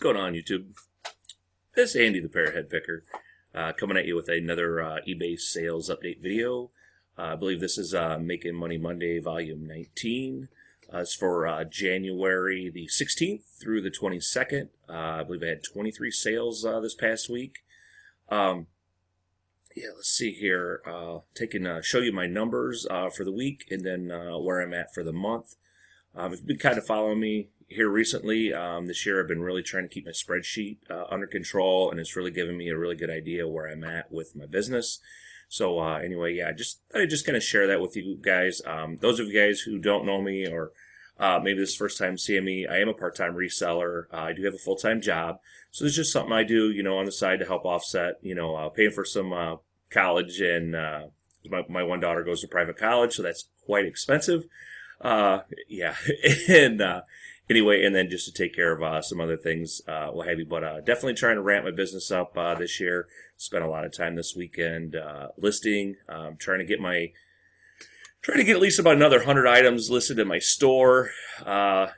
going on, YouTube? This is Andy the Parrot Picker, coming at you with another eBay sales update video. I believe this is Making Money Monday, Volume 19. It's for January the 16th through the 22nd. I believe I had 23 sales this past week. Let's see here. Show you my numbers for the week and then where I'm at for the month. If you've been kind of following me here recently, this year I've been really trying to keep my spreadsheet under control, and it's really given me a really good idea where I'm at with my business. So anyway, I just kind of share that with you guys. Those of you guys who don't know me, or maybe this is the first time seeing me, I am a part-time reseller. I do have a full-time job, so it's just something I do, on the side to help offset, paying for some college, and my one daughter goes to private college, so that's quite expensive. And anyway, and then just to take care of some other things, what have you. But definitely trying to ramp my business up this year. Spent a lot of time this weekend listing, trying to get at least about another 100 items listed in my store. I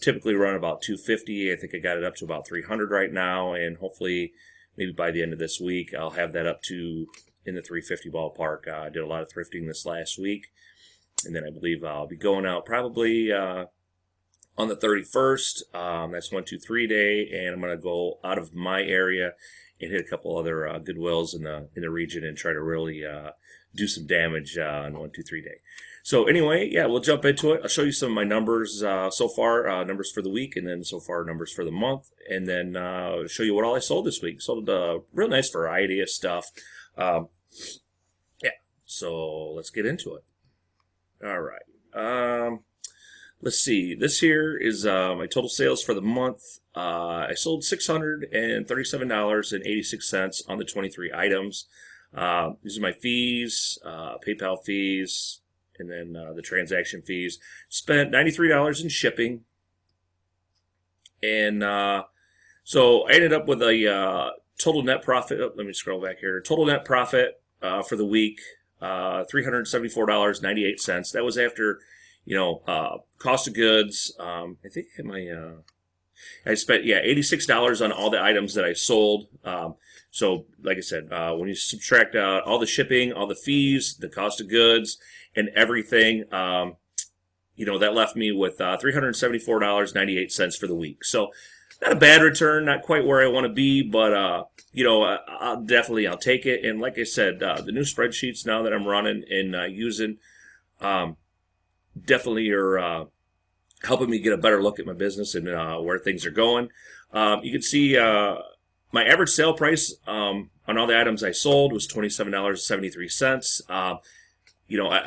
typically run about 250. I think I got it up to about 300 right now, and hopefully maybe by the end of this week I'll have that up to in the 350 ballpark. I did a lot of thrifting this last week. And then I believe I'll be going out probably on the 31st. That's 1-2-3 day, and I'm going to go out of my area and hit a couple other Goodwills in the region and try to really do some damage on 1-2-3 day. So anyway, we'll jump into it. I'll show you some of my numbers so far, numbers for the week, and then so far numbers for the month, and then show you what all I sold this week. Sold a real nice variety of stuff. So let's get into it. All right. Let's see. This here is my total sales for the month. I sold $637.86 on the 23 items. These are my fees, PayPal fees, and then the transaction fees. Spent $93 in shipping. And so I ended up with a total net profit. Oh, let me scroll back here. Total net profit for the week. $374.98. That was after, cost of goods. I think I spent $86 on all the items that I sold. So like I said, when you subtract out all the shipping, all the fees, the cost of goods, and everything, that left me with $374.98 for the week. So not a bad return, not quite where I want to be, but I'll take it. And like I said, the new spreadsheets now that I'm running and using definitely are helping me get a better look at my business and where things are going. You can see my average sale price on all the items I sold was $27.73.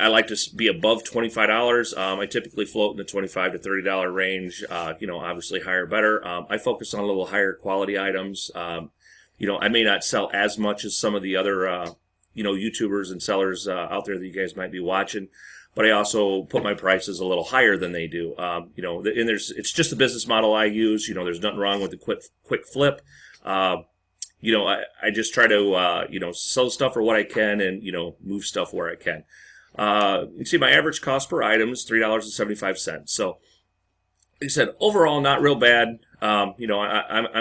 I like to be above $25. I typically float in the $25 to $30 range. Obviously higher better. I focus on a little higher quality items. I may not sell as much as some of the other, YouTubers and sellers out there that you guys might be watching, but I also put my prices a little higher than they do. And it's just the business model I use. There's nothing wrong with the quick flip. I just try to, sell stuff for what I can and, move stuff where I can. You can see my average cost per item is $3.75. So, like I said, overall, not real bad. I'm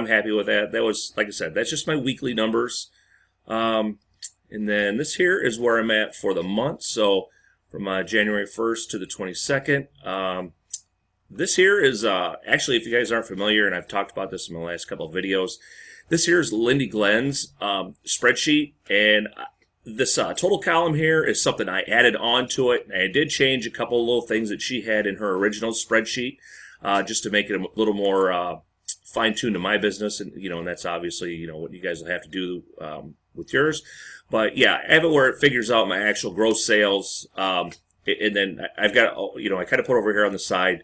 happy with that. That was, like I said, that's just my weekly numbers. And then this here is where I'm at for the month. So, from January 1st to the 22nd. This here is, actually, if you guys aren't familiar, and I've talked about this in my last couple of videos, this here is Lindy Glenn's spreadsheet, and this total column here is something I added on to it. And I did change a couple of little things that she had in her original spreadsheet just to make it a little more fine-tuned to my business. And, and that's obviously, what you guys will have to do with yours. But, I have it where it figures out my actual gross sales. And then I've got, I kind of put over here on the side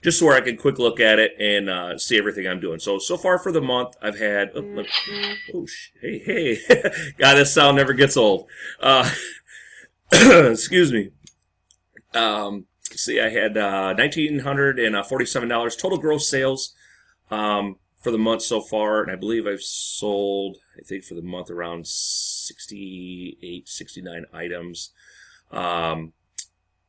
just so where I can quick look at it and see everything I'm doing. So far for the month, I've had, hey, God, this sound never gets old. Excuse me. See, I had $1,947 total gross sales for the month so far, and I believe I've sold, I think for the month, around 68, 69 items.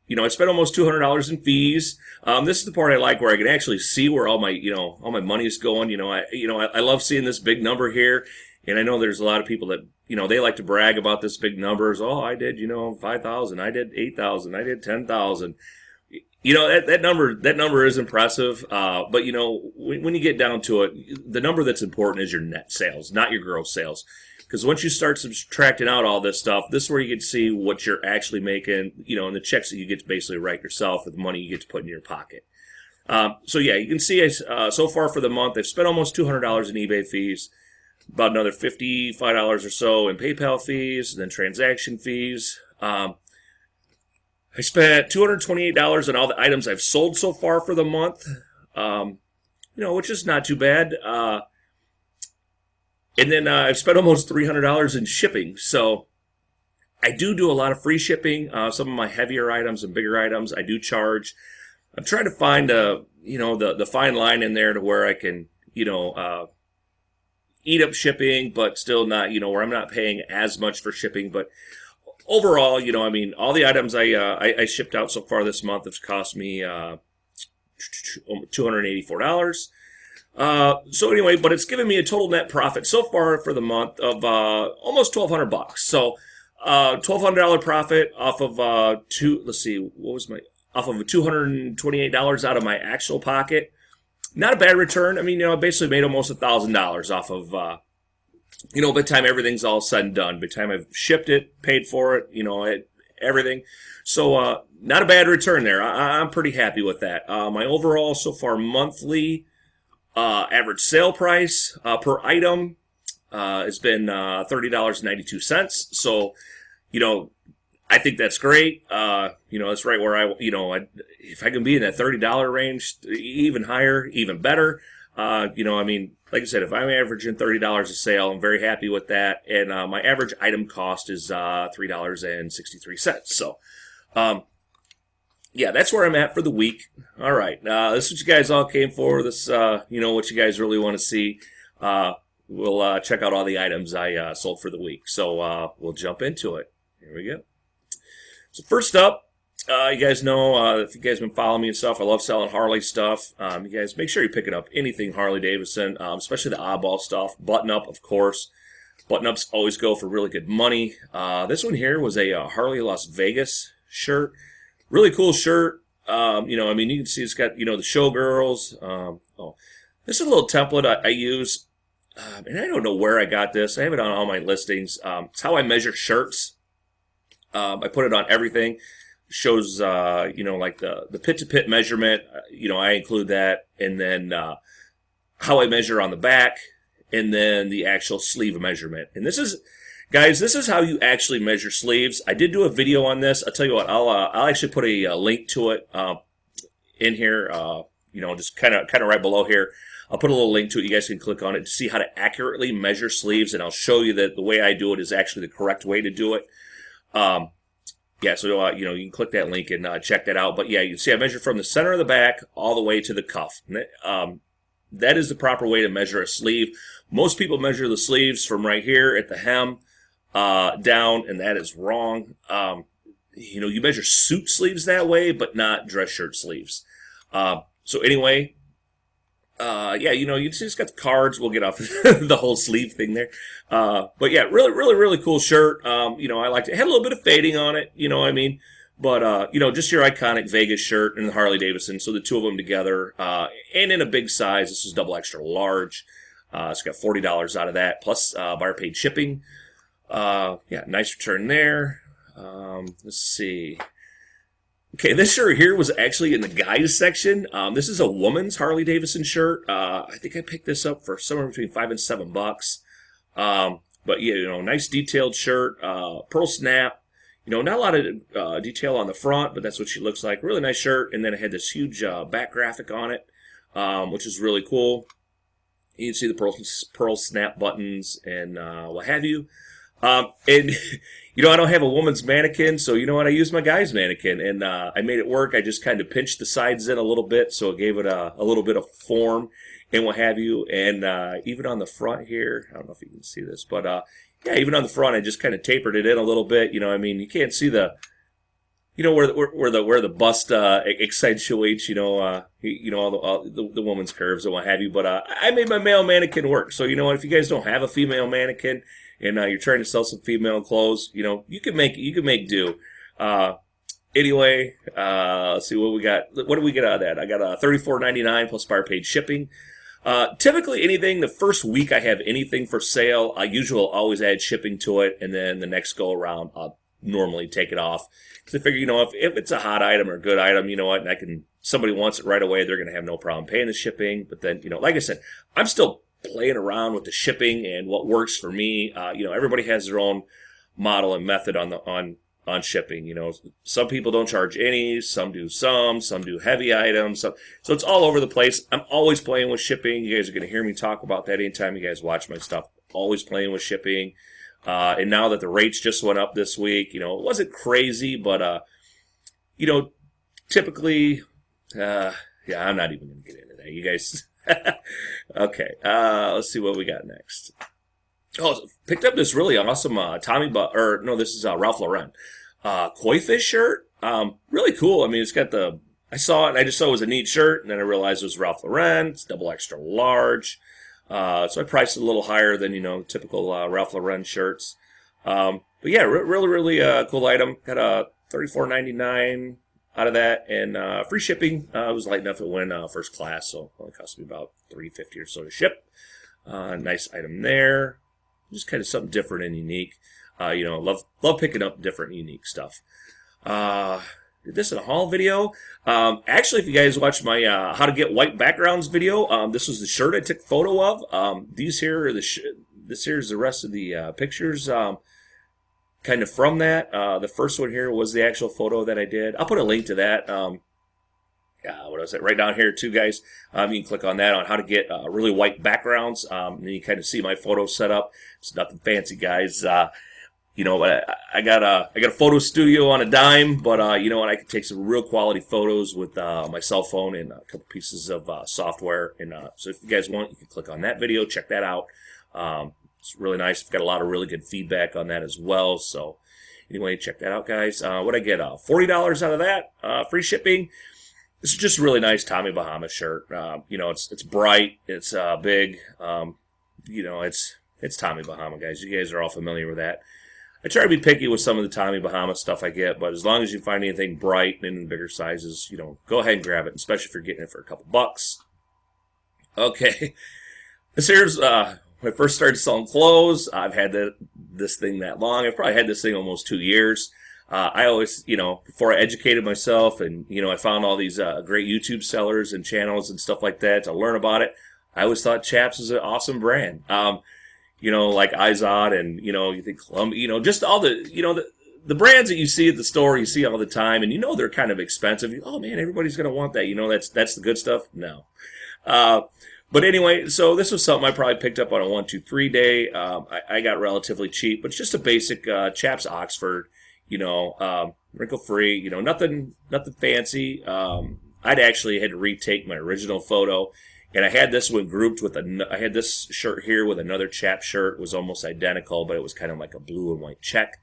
I spent almost $200 in fees. This is the part I like, where I can actually see where all my, all my money is going. I love seeing this big number here. And I know there's a lot of people that, they like to brag about this big numbers. Oh, I did, 5,000. I did 8,000. I did 10,000. That number is impressive. But when you get down to it, the number that's important is your net sales, not your gross sales. Because once you start subtracting out all this stuff, this is where you get to see what you're actually making, and the checks that you get to basically write yourself, with the money you get to put in your pocket. So yeah, you can see so far for the month, I've spent almost $200 in eBay fees, about another $55 or so in PayPal fees, and then transaction fees. I spent $228 on all the items I've sold so far for the month, which is not too bad. And then I've spent almost $300 in shipping. So I do a lot of free shipping. Some of my heavier items and bigger items I do charge. I'm trying to find the fine line in there to where I can eat up shipping, but still not where I'm not paying as much for shipping. But overall, all the items I shipped out so far this month have cost me $284. So anyway, but it's given me a total net profit so far for the month of almost $1,200. So $1,200 profit off of off of $228 out of my actual pocket. Not a bad return. I basically made almost $1,000 off of by the time everything's all said and done, by the time I've shipped it, paid for it, everything. So not a bad return there. I'm pretty happy with that. My overall so far monthly average sale price per item has been $30.92. So, I think that's great. That's right where if I can be in that $30 range, even higher, even better. Like I said, if I'm averaging $30 a sale, I'm very happy with that. And my average item cost is $3.63. So, yeah, that's where I'm at for the week. All right. This is what you guys all came for. This, what you guys really want to see. We'll check out all the items I sold for the week. So we'll jump into it. Here we go. So first up, you guys know, if you guys have been following me and stuff, I love selling Harley stuff. You guys make sure you're picking up anything Harley Davidson, especially the oddball stuff. Button up, of course. Button ups always go for really good money. This one here was a Harley Las Vegas shirt. Really cool shirt. You can see it's got, the showgirls. This is a little template I use. And I don't know where I got this. I have it on all my listings. It's how I measure shirts. I put it on everything. Shows, like the pit-to-pit measurement. I include that. And then how I measure on the back. And then the actual sleeve measurement. And this is... Guys, this is how you actually measure sleeves. I did do a video on this. I'll tell you what, I'll actually put a link to it in here, just kind of right below here. I'll put a little link to it. You guys can click on it to see how to accurately measure sleeves, and I'll show you that the way I do it is actually the correct way to do it. Yeah, so, you can click that link and check that out. But, yeah, you can see I measure from the center of the back all the way to the cuff. That is the proper way to measure a sleeve. Most people measure the sleeves from right here at the hem down, and that is wrong. You measure suit sleeves that way, but not dress shirt sleeves. So anyway, yeah, you see it's got the cards. We'll get off the whole sleeve thing there. But yeah, really cool shirt. I liked it. It had a little bit of fading on it, but, just your iconic Vegas shirt and the Harley Davidson. So the two of them together, and in a big size. This is double extra large. It's got $40 out of that, plus, buyer paid shipping. Yeah, nice return there. Let's see. Okay, this shirt here was actually in the guys section. This is a woman's Harley Davidson shirt. I think I picked this up for somewhere between $5 and $7. But yeah, nice detailed shirt, pearl snap. Not a lot of detail on the front, but that's what she looks like. Really nice shirt. And then it had this huge back graphic on it, which is really cool. You can see the pearl snap buttons and what have you. And, I don't have a woman's mannequin, so you know what? I use my guy's mannequin, and I made it work. I just kind of pinched the sides in a little bit, so it gave it a little bit of form and what have you. And even on the front here, I don't know if you can see this, but yeah, even on the front, I just kind of tapered it in a little bit. You can't see the where the bust accentuates, all the woman's curves and what have you. But I made my male mannequin work. So you know what? If you guys don't have a female mannequin and you're trying to sell some female clothes, you can make do. Anyway, let's see what we got. What do we get out of that? I got $34.99 plus bar paid shipping. Typically anything, the first week I have anything for sale, I usually always add shipping to it, and then the next go around, I'll normally take it off. Because I figure, if it's a hot item or a good item, you know what, and somebody wants it right away, they're going to have no problem paying the shipping. But then, like I said, I'm still playing around with the shipping and what works for me. Everybody has their own model and method on shipping. Some people don't charge any, some do heavy items. So it's all over the place. I'm always playing with shipping. You guys are going to hear me talk about that anytime you guys watch my stuff. Always playing with shipping. And now that the rates just went up this week, it wasn't crazy, but, typically, I'm not even going to get into that. You guys, okay, let's see what we got next. Oh, picked up this really awesome, this is Ralph Lauren, koi fish shirt. Really cool. I mean, it's got I saw it and I just saw it was a neat shirt, and then I realized it was Ralph Lauren. It's double extra large. So I priced it a little higher than, typical Ralph Lauren shirts. But yeah, really, really cool item. Got a $34.99 out of that, and free shipping. It was light enough it went first class, so it only cost me about $3.50 or so to ship. Nice item there. Just kind of something different and unique. Love picking up different, unique stuff. Did this in a haul video. Actually, if you guys watched my how to get white backgrounds video, this was the shirt I took a photo of. These here are this here is the rest of the pictures, kind of from that. The first one here was the actual photo that I did. I'll put a link to that. What was it? Right down here too, guys. You can click on that on how to get really white backgrounds. And then you kind of see my photo set up. It's nothing fancy, guys. But I got a photo studio on a dime, but I can take some real quality photos with my cell phone and a couple pieces of software. And so if you guys want, you can click on that video, check that out. It's really nice. I've got a lot of really good feedback on that as well. So anyway, check that out, guys. What I get? $40 out of that, free shipping. This is just a really nice Tommy Bahama shirt. It's bright, it's big. It's Tommy Bahama, guys. You guys are all familiar with that. I try to be picky with some of the Tommy Bahama stuff I get, but as long as you find anything bright and in bigger sizes, go ahead and grab it, especially if you're getting it for a couple bucks. Okay, this here's when I first started selling clothes. I've had this thing that long. I've probably had this thing almost 2 years. I always, before I educated myself and, I found all these great YouTube sellers and channels and stuff like that to learn about it, I always thought Chaps was an awesome brand. Like Izod and, you think Columbia, just all the the brands that you see at the store, you see all the time, and they're kind of expensive. Oh man, everybody's going to want that. That's the good stuff. No. But anyway, so this was something I probably picked up on a 1, 2, 3 day. I got relatively cheap, but it's just a basic Chaps Oxford, wrinkle free, nothing fancy. I'd actually had to retake my original photo. And I had this one grouped with I had this shirt here with another Chap shirt. It was almost identical, but it was kind of like a blue and white check.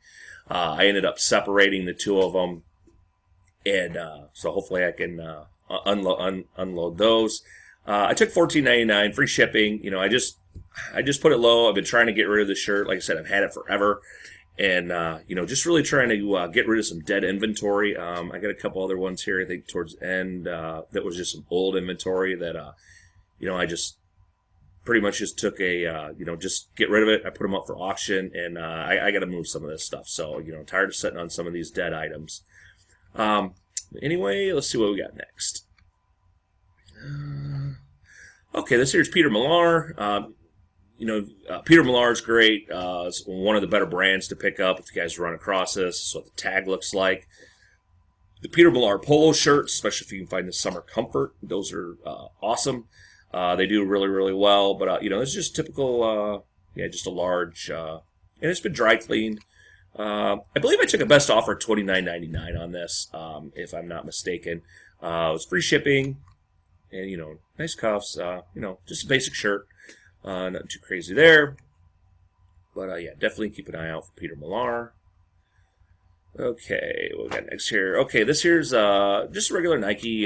I ended up separating the two of them. And so hopefully I can unload those. I took $14.99, free shipping. I just put it low. I've been trying to get rid of the shirt. Like I said, I've had it forever. And, just really trying to get rid of some dead inventory. I got a couple other ones here, I think, towards the end that was just some old inventory that... I just pretty much just took just get rid of it. I put them up for auction, and I got to move some of this stuff. So, tired of sitting on some of these dead items. Anyway, let's see what we got next. Okay, this here's Peter Millar. Peter Millar is great. It's one of the better brands to pick up if you guys run across this. This is what the tag looks like. The Peter Millar Polo Shirts, especially if you can find the summer comfort, those are awesome. They do really, really well, but, it's just typical, just a large, and it's been dry cleaned. I believe I took a best offer at $29.99 on this, if I'm not mistaken. It was free shipping, and, nice cuffs, just a basic shirt, nothing too crazy there. But, definitely keep an eye out for Peter Millar. Okay, what we got next here? Okay, this here's just a regular Nike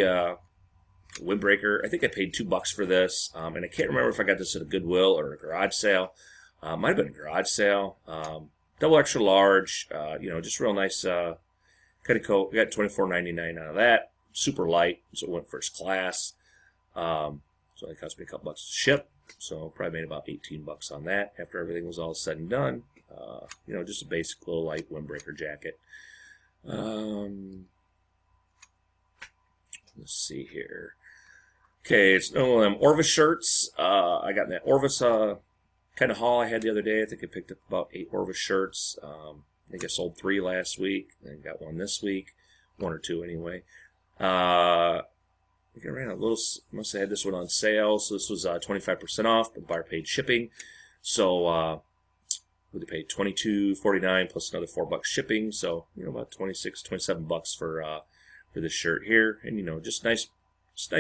Windbreaker. I think I paid $2 for this, and I can't remember if I got this at a Goodwill or a garage sale. Might have been a garage sale. Double extra large. Just real nice kind of coat. We got $24.99 out of that. Super light, so it went first class. So it cost me a couple bucks to ship. So probably made about $18 on that after everything was all said and done. Just a basic little light windbreaker jacket. Let's see here. Okay, it's one of them Orvis shirts. I got in that Orvis kind of haul I had the other day. I think I picked up about 8 Orvis shirts. I think I sold 3 last week. I got 1 this week. 1 or 2 anyway. I think I ran a little, must have had this one on sale. So this was 25% off, but buyer paid shipping. So we paid $22.49 plus another $4 shipping. So, about $26, $27 for this shirt here. And, just nice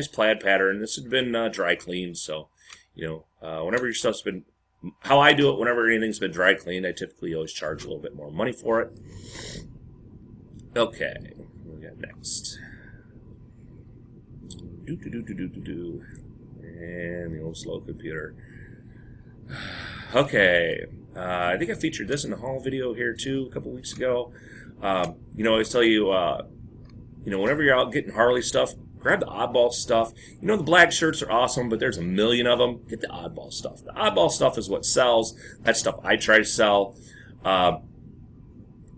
plaid pattern. This had been dry cleaned. So, whenever your stuff's been, how I do it, whenever anything's been dry cleaned, I typically always charge a little bit more money for it. Okay, what we got next? And the old slow computer. Okay, I think I featured this in the haul video here too a couple weeks ago. I always tell you, whenever you're out getting Harley stuff, grab the oddball stuff. The black shirts are awesome, but there's a million of them. Get the oddball stuff. The oddball stuff is what sells. That stuff I try to sell.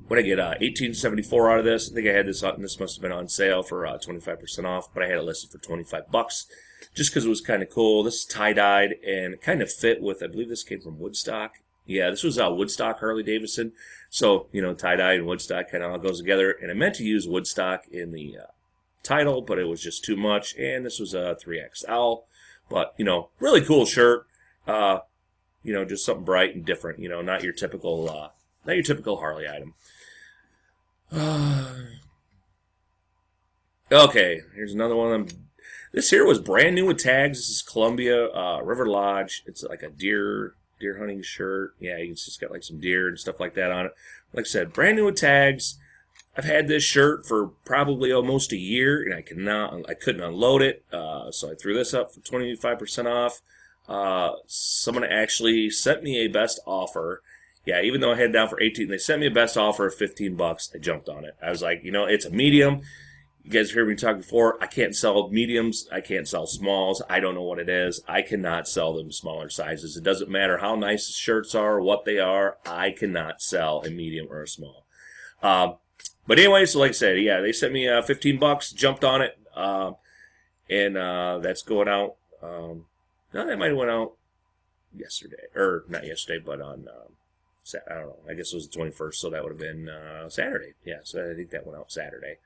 What I get, $18.74 out of this. I think I had this on. This must have been on sale for 25% off, but I had it listed for $25 just because it was kind of cool. This is tie-dyed and it kind of fit with, I believe this came from Woodstock. Yeah, this was Woodstock Harley Davidson. So, tie-dye and Woodstock kind of all goes together. And I meant to use Woodstock in the title, but it was just too much. And this was a 3XL. But, really cool shirt. Just something bright and different. Not your typical Harley item. Okay, here's another one of them. This here was brand new with tags. This is Columbia River Lodge. It's like a deer hunting shirt. Yeah, it's just got like some deer and stuff like that on it. Like I said, brand new with tags. I've had this shirt for probably almost a year, and I couldn't unload it. So I threw this up for 25% off. Someone actually sent me a best offer. Yeah, even though I had it down for 18, they sent me a best offer of $15. I jumped on it. I was like, it's a medium. You guys heard me talk before. I can't sell mediums. I can't sell smalls. I don't know what it is. I cannot sell them smaller sizes. It doesn't matter how nice the shirts are or what they are. I cannot sell a medium or a small. But anyway, so like I said, yeah, they sent me $15. Jumped on it, and that's going out. No, that might have went out yesterday, or not yesterday, but on. I don't know. I guess it was the 21st, so that would have been Saturday. Yeah, so I think that went out Saturday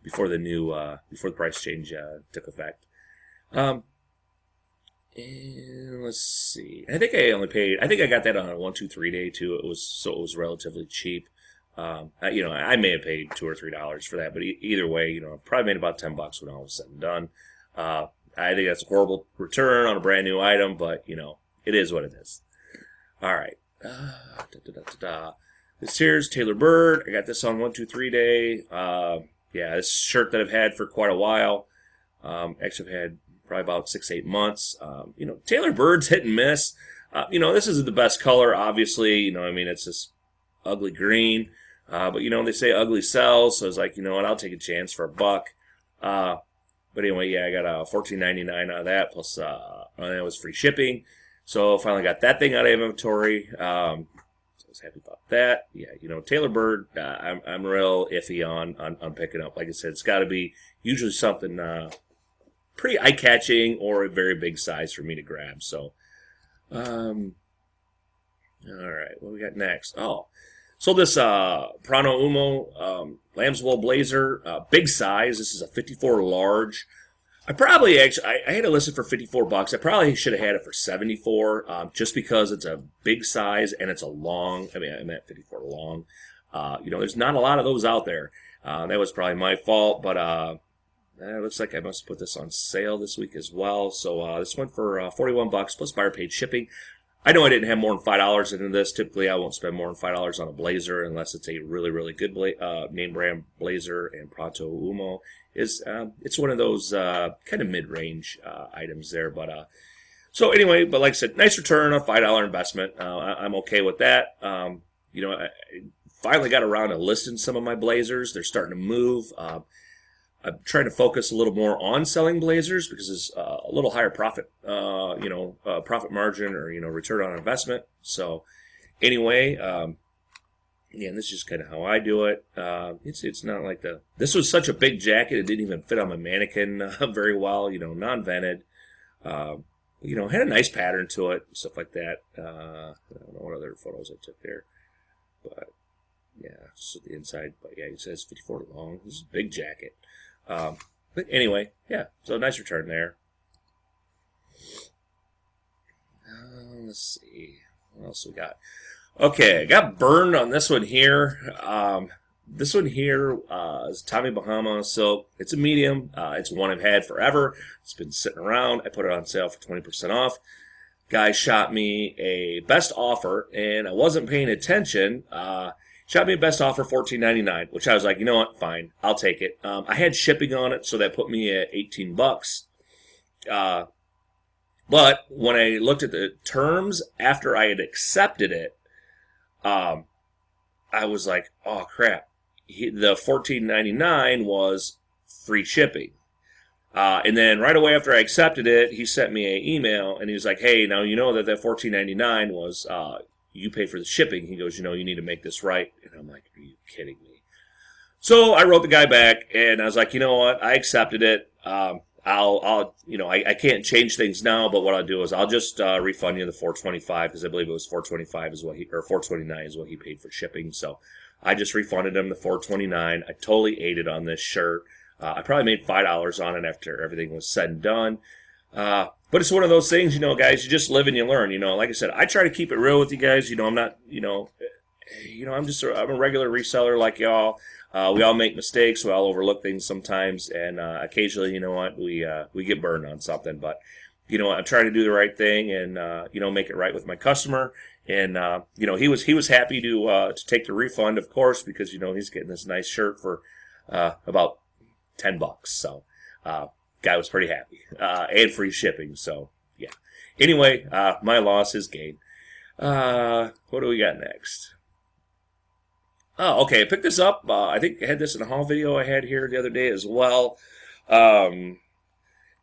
before the price change took effect. And let's see. I think I got that on a 1, 2, 3 day too. It was relatively cheap. I may have paid $2 or $3 for that, but either way, I probably made about $10 when all was said and done. I think that's a horrible return on a brand new item, but it is what it is. All right. This here's Tailorbird. I got this on 1, 2, 3 day. This shirt that I've had for quite a while. Actually, I've had probably about 6, 8 months. Tailorbird's hit and miss. This isn't the best color, obviously. It's this ugly green. But they say ugly sells, so I was like, what? I'll take a chance for $1. But anyway, yeah, I got $14.99 out of that, plus that was free shipping. So finally got that thing out of inventory. So I was happy about that. Yeah, Tailorbird, I'm real iffy on picking up. Like I said, it's got to be usually something pretty eye-catching or a very big size for me to grab. So, all right, what we got next? Oh, so this Pronto Umo lamb's wool blazer, big size. This is a 54 large. I had it listed for $54. I probably should have had it for $74, just because it's a big size and it's a long. I meant 54 long. There's not a lot of those out there. That was probably my fault, but it looks like I must have put this on sale this week as well. So this went for $41 plus buyer paid shipping. I know I didn't have more than $5 into this. Typically, I won't spend more than $5 on a blazer unless it's a really, really good name brand blazer. And Pronto Umo is it's one of those kind of mid-range items there. But so anyway, but like I said, nice return on $5 investment. I'm okay with that. I finally got around to listing some of my blazers. They're starting to move. I'm trying to focus a little more on selling blazers because it's a little higher profit, profit margin or, return on investment. So anyway, and this is just kind of how I do it. It's not like this was such a big jacket. It didn't even fit on my mannequin very well, non-vented. Had a nice pattern to it, stuff like that. I don't know what other photos I took there, but yeah, just the inside. But yeah, it says 54 long. This is a big jacket. But anyway, yeah, so nice return there. Let's see, what else we got? Okay, I got burned on this one here. This one here is Tommy Bahama silk. It's a medium. It's one I've had forever. It's been sitting around. I put it on sale for 20% off. Guy shot me a best offer, and I wasn't paying attention. Shot me a best offer, $14.99, which I was like, you know what, fine, I'll take it. I had shipping on it, so that put me at $18. But when I looked at the terms after I had accepted it, I was like, oh crap. The $14.99 was free shipping. And then right away after I accepted it, he sent me an email, and he was like, hey, now you know that $14.99 was... you pay for the shipping. He goes, you need to make this right. And I'm like, are you kidding me? So I wrote the guy back, and I was like, you know what? I accepted it. I can't change things now, but what I'll do is I'll just refund you the $425 because I believe it was $425 is what or $429 is what he paid for shipping. So I just refunded him the $429. I totally ate it on this shirt. I probably made $5 on it after everything was said and done. But it's one of those things, guys, you just live and you learn, like I said, I try to keep it real with you guys. I'm not, I'm a regular reseller like y'all. We all make mistakes. We all overlook things sometimes. And, occasionally, we get burned on something, but, I try to do the right thing and, make it right with my customer. And, he was happy to take the refund, of course, because, he's getting this nice shirt for, about $10. So, guy was pretty happy, and free shipping, so yeah. Anyway, my loss, his gain. What do we got next? Oh, okay, I picked this up. I think I had this in a haul video I had here the other day as well. And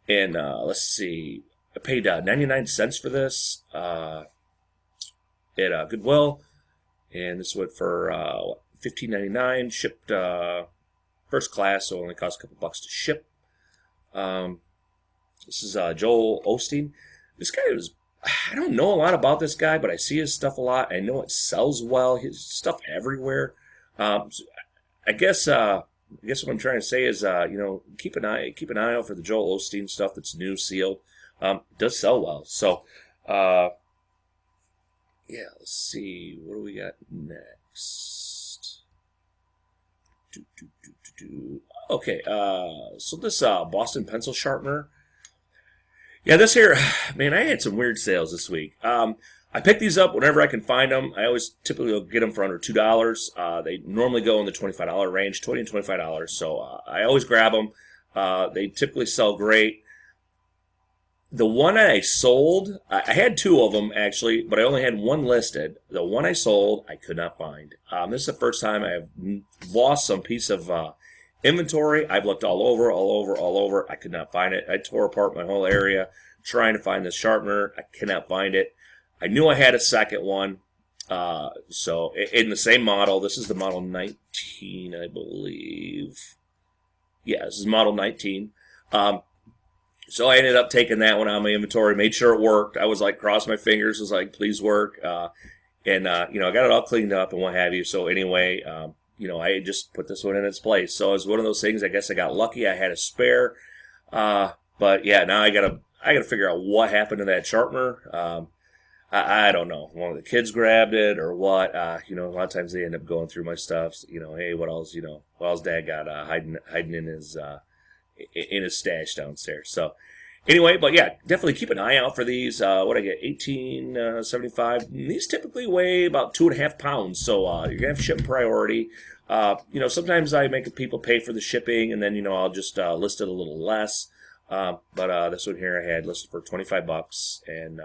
let's see, I paid 99 cents for this at Goodwill, and this went for $15.99, shipped first class, so it only cost a couple bucks to ship. This is Joel Osten. This guy I don't know a lot about this guy, but I see his stuff a lot. I know it sells well. His stuff everywhere. So I guess what I'm trying to say is, keep an eye out for the Joel Osteen stuff that's new, sealed. It does sell well. So, yeah, let's see. What do we got next? Okay, so this Boston Pencil Sharpener. Yeah, this here, man, I had some weird sales this week. I pick these up whenever I can find them. I always typically get them for under $2. They normally go in the $25 range, $20 and $25. So I always grab them. They typically sell great. The one I sold, I had two of them actually, but I only had one listed. The one I sold, I could not find. This is the first time I have lost some piece of inventory. I've looked all over. I could not find it. I tore apart my whole area trying to find this sharpener. I cannot find it. I knew I had a second one. So in the same model, this is the model 19, I believe. Yeah, this is model 19. So I ended up taking that one out of my inventory, made sure it worked. I was like, crossed my fingers, was like, please work. And I got it all cleaned up and what have you. So anyway, I just put this one in its place. So it was one of those things, I guess I got lucky. I had a spare. But yeah, now I gotta figure out what happened to that sharpener. I don't know. One of the kids grabbed it or what. A lot of times they end up going through my stuff. Hey, what else, what else Dad got hiding in his stash downstairs. So Anyway, but yeah, definitely keep an eye out for these. What I get, 18.75. These typically weigh about 2.5 pounds, so you're gonna have to ship priority. Sometimes I make people pay for the shipping, and then I'll just list it a little less. But this one here I had listed for $25, and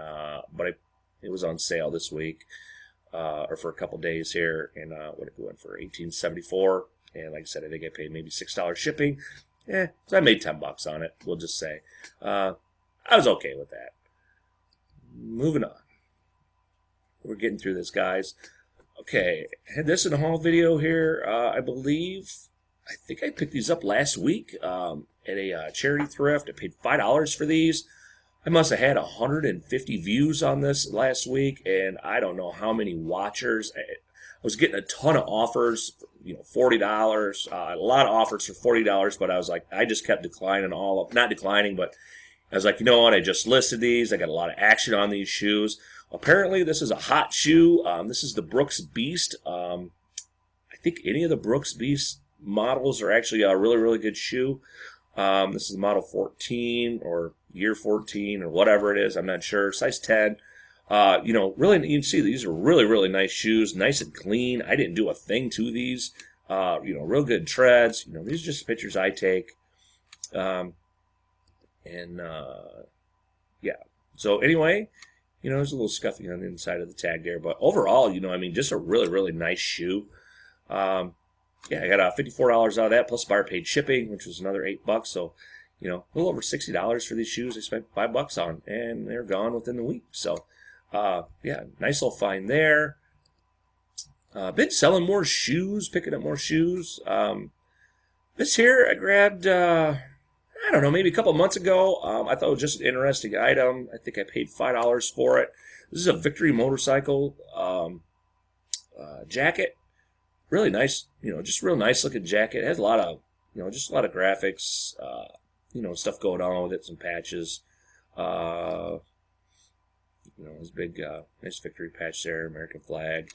it was on sale this week, or for a couple days here, and what it went for $18.74. And like I said, I think I paid maybe $6 shipping. So I made $10 on it. We'll just say I was okay with that. Moving on. We're getting through this, guys. Okay, I had this in a haul video here. I think I picked these up last week at a charity thrift. I paid $5 for these. I must have had 150 views on this last week, and I don't know how many watchers. I was getting a ton of offers, $40, a lot of offers for $40, but I was like, I just kept declining not declining, but I was like, you know what, I just listed these. I got a lot of action on these shoes. Apparently, this is a hot shoe. This is the Brooks Beast. I think any of the Brooks Beast models are actually a really, really good shoe. This is model 14 or year 14 or whatever it is. I'm not sure. Size 10. Really, you can see these are really, really nice shoes. Nice and clean. I didn't do a thing to these. Real good treads. These are just pictures I take. Yeah. So anyway, there's a little scuffing on the inside of the tag there. But overall, just a really, really nice shoe. Yeah, I got $54 out of that, plus buyer paid shipping, which was another $8. So, a little over $60 for these shoes. I spent $5 on, and they're gone within the week. So, yeah, nice little find there. Been selling more shoes, picking up more shoes. This here I grabbed, I don't know, maybe a couple months ago. I thought it was just an interesting item. I think I paid $5 for it. This is a Victory motorcycle jacket. Really nice, just real nice looking jacket. It has a lot of, just a lot of graphics, stuff going on with it, some patches. This big, nice Victory patch there, American flag.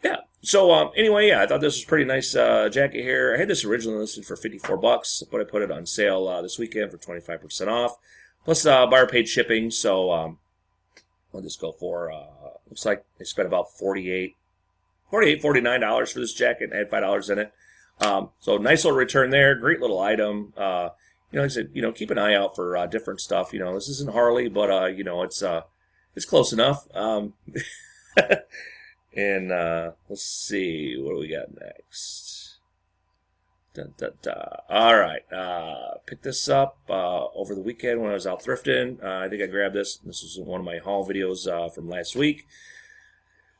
Yeah. So anyway, yeah, I thought this was a pretty nice jacket here. I had this originally listed for $54, but I put it on sale this weekend for 25% off. Plus buyer paid shipping. So I'll just go for looks like I spent about $49 for this jacket. I had $5 in it. So nice little return there. Great little item. Like I said, keep an eye out for different stuff. This isn't Harley, but it's close enough. And let's see, what do we got next? Dun, dun, dun. All right, picked this up over the weekend when I was out thrifting. I think I grabbed this. This was one of my haul videos from last week.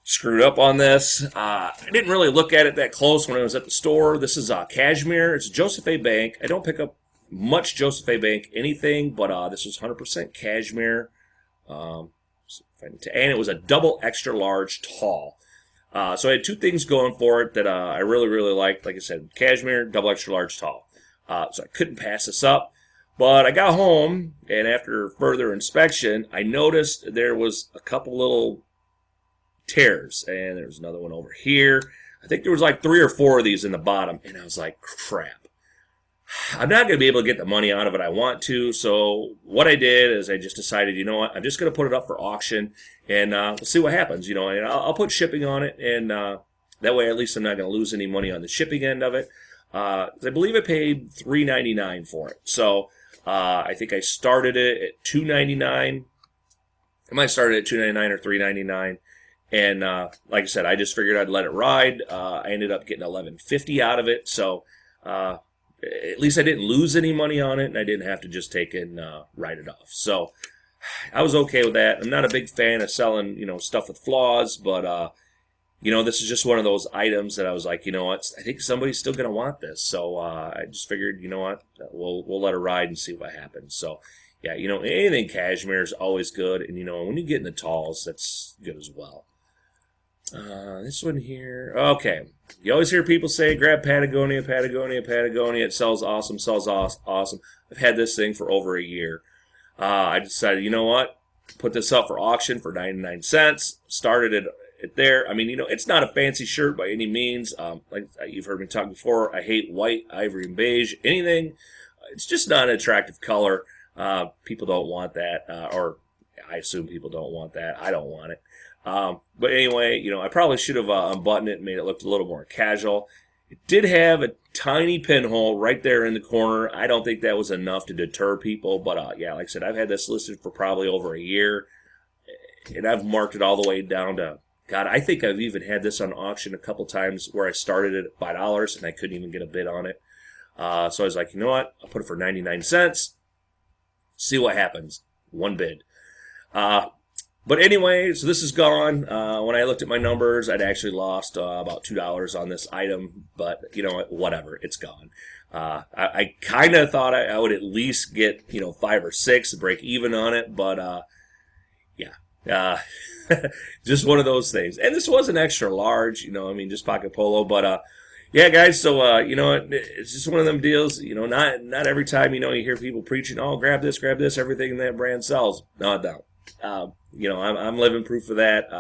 Screwed up on this. I didn't really look at it that close when I was at the store. This is Kashmir. It's Joseph A. Bank. I don't pick up much Joseph A. Bank anything, but this was 100% Kashmir. And it was a double extra large tall. So I had two things going for it that I really, really liked. Like I said, Kashmir, double extra large tall. So I couldn't pass this up. But I got home, and after further inspection, I noticed there was a couple little tears. And there was another one over here. I think there was like 3 or 4 of these in the bottom. And I was like, crap. I'm not going to be able to get the money out of it I want to. So what I did is I just decided, I'm just going to put it up for auction, and we'll see what happens. And I'll put shipping on it, and that way at least I'm not going to lose any money on the shipping end of it. I believe I paid $3.99 for it. So I think I started it at $2.99. I might start it at $2.99 or $3.99. And like I said, I just figured I'd let it ride. I ended up getting $11.50 out of it. So at least I didn't lose any money on it, and I didn't have to just take it and write it off. So I was okay with that. I'm not a big fan of selling, stuff with flaws, but this is just one of those items that I was like, what, I think somebody's still going to want this. So I just figured, what, we'll let it ride and see what happens. So yeah, anything Kashmir is always good, and when you get in the talls, that's good as well. This one here. Okay. You always hear people say, grab Patgonia, Patgonia, Patgonia. It sells awesome, sells awesome. I've had this thing for over a year. I decided, what? Put this up for auction for 99 cents. Started it there. I mean, it's not a fancy shirt by any means. Like you've heard me talk before, I hate white, ivory, and beige. Anything. It's just not an attractive color. People don't want that, or I assume people don't want that. I don't want it. But anyway, I probably should have unbuttoned it and made it look a little more casual. It did have a tiny pinhole right there in the corner. I don't think that was enough to deter people, but yeah, like I said, I've had this listed for probably over a year, and I've marked it all the way down to, God, I think I've even had this on auction a couple times where I started it at $5 and I couldn't even get a bid on it. So I was like, you know what? I'll put it for 99 cents. See what happens. One bid. But anyway, so this is gone. When I looked at my numbers, I'd actually lost about $2 on this item. But you know what? Whatever. It's gone. I kind of thought I would at least get 5 or 6 to break even on it. But yeah. Just one of those things. And this was an extra large, just pocket polo. But yeah, guys, so it's just one of them deals. Not every time you hear people preaching, oh, grab this, everything that brand sells. No, I don't. I'm living proof of that.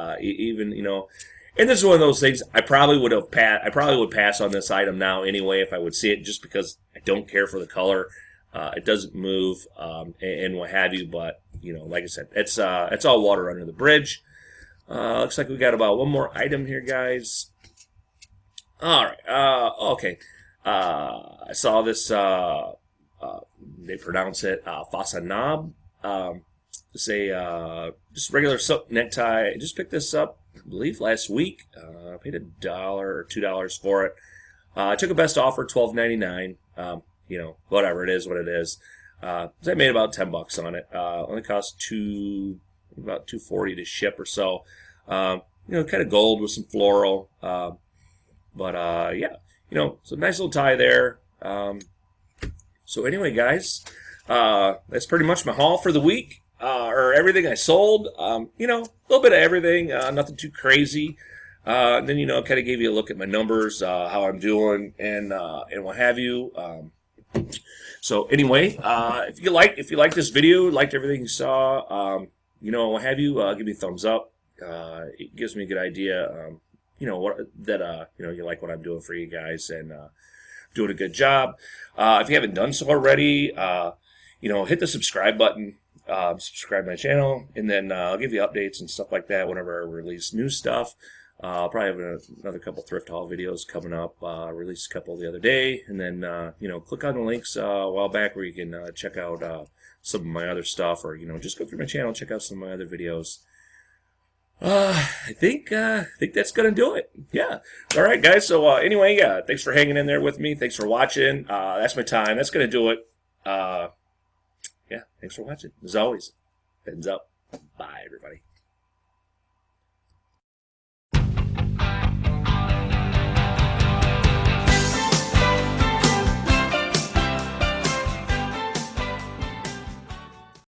And this is one of those things. I probably would pass on this item now anyway if I would see it, just because I don't care for the color. It doesn't move, and what have you. But like I said, it's all water under the bridge. Looks like we got about one more item here, guys. All right. Okay. I saw this. They pronounce it Fasanab. It's a just regular silk necktie. I just picked this up, I believe, last week. I paid $1 or $2 for it. I took a best offer, $12.99. Whatever it is, what it is. So I made about $10 on it. Only cost about $2.40 to ship or so. Kind of gold with some floral. But yeah, some nice little tie there. So anyway, guys, that's pretty much my haul for the week. Or everything I sold. A little bit of everything. Nothing too crazy. Then kind of gave you a look at my numbers, how I'm doing, and what have you. So anyway, if you like this video, liked everything you saw, what have you, give me a thumbs up. It gives me a good idea. You like what I'm doing for you guys, and doing a good job. If you haven't done so already, hit the subscribe button. Subscribe to my channel, and then I'll give you updates and stuff like that whenever I release new stuff. I'll probably have another couple thrift haul videos coming up. Released a couple the other day, and then click on the links a while back where you can check out some of my other stuff, or just go through my channel and check out some of my other videos. I think that's gonna do it. Yeah. All right, guys. So anyway, thanks for hanging in there with me. Thanks for watching. That's my time. That's gonna do it. Yeah, thanks for watching. As always, heads up. Bye, everybody.